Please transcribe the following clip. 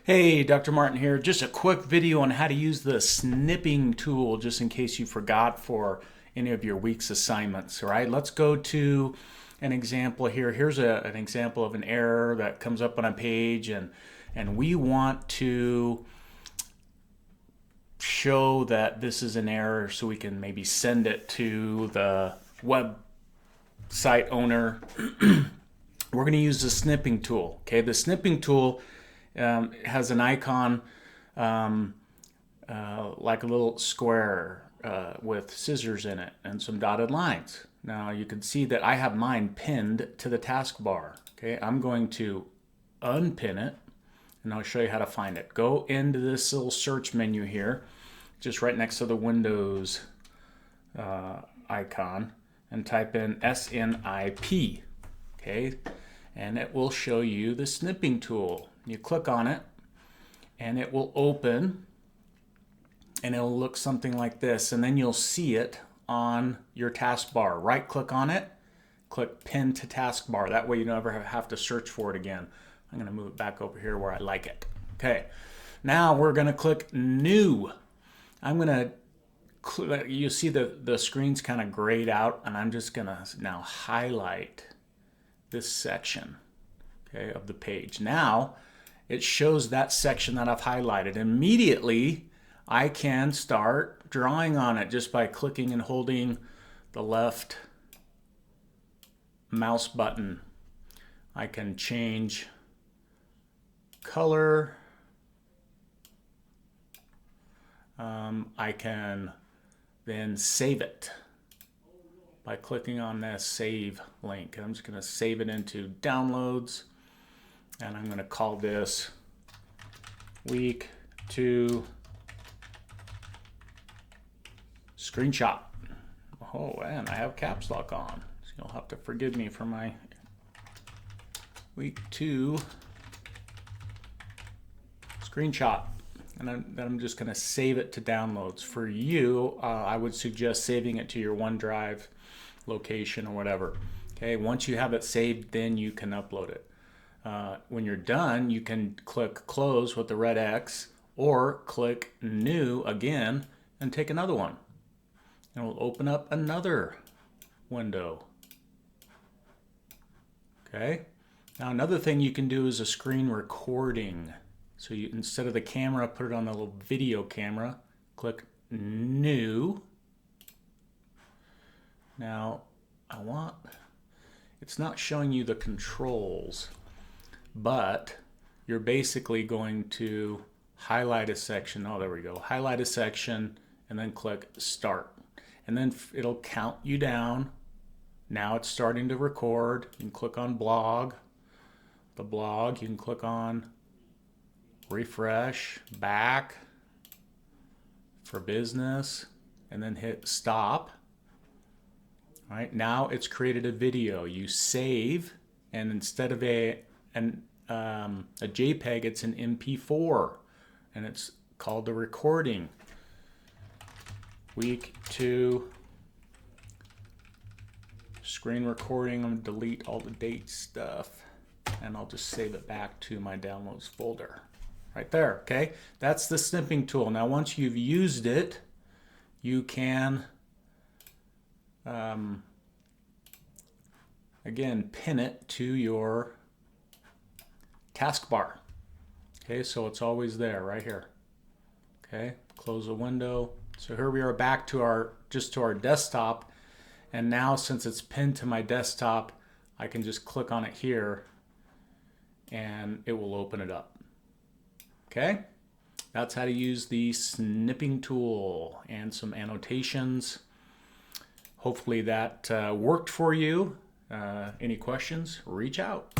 Hey, Dr. Martin here. Just a quick video on how to use the snipping tool just in case you forgot for any of your week's assignments. All right, let's go to an example here. Here's an example of an error that comes up on a page, and we want to show that this is an error so we can maybe send it to the website owner. We're going to use the snipping tool. Okay, the snipping tool has an icon like a little square with scissors in it and some dotted lines. Now you can see that I have mine pinned to the taskbar. Okay, I'm going to unpin it and I'll show you how to find it. Go into this little search menu here, just right next to the Windows icon, and type in SNIP. Okay, and it will show you the snipping tool. You click on it and it will open and it'll look something like this, and then you'll see it on your taskbar. Right click on it, click pin to taskbar. That way you never have to search for it again. I'm going to move it back over here where I like it. Okay, now we're going to click new. I'm going to, you see the screen's kind of grayed out, and I'm just going to now highlight this section, okay, of the page. Now it shows that section that I've highlighted. Immediately I can start drawing on it just by clicking and holding the left mouse button. I can change color. I can then save it by clicking on that save link. I'm just going to save it into downloads, and I'm going to call this week 2 screenshot. Oh, and I have caps lock on, so you'll have to forgive me for my week 2 screenshot. And then I'm just going to save it to downloads. For you, I would suggest saving it to your OneDrive location or whatever. Okay, once you have it saved, then you can upload it. When you're done, you can click close with the red X, or click new again and take another one. And it will open up another window. Okay, now another thing you can do is a screen recording. So you, instead of the camera, put it on the little video camera, click new. Now it's not showing you the controls, but you're basically going to highlight a section. Oh, there we go. Highlight a section and then click start. And then it'll count you down. Now it's starting to record. You can click on blog. The blog, you can click on refresh, back for business, and then hit stop. All right, now it's created a video. You save, and instead of a JPEG, it's an MP4, and it's called the recording. Week 2 screen recording. I'm gonna delete all the date stuff, and I'll just save it back to my downloads folder. Right there, okay? That's the snipping tool. Now, once you've used it, you can, again, pin it to your taskbar. Okay, so it's always there, right here. Okay, close the window. So here we are back to our desktop, and now since it's pinned to my desktop, I can just click on it here, and it will open it up. Okay, that's how to use the snipping tool and some annotations. Hopefully that worked for you. Any questions, reach out.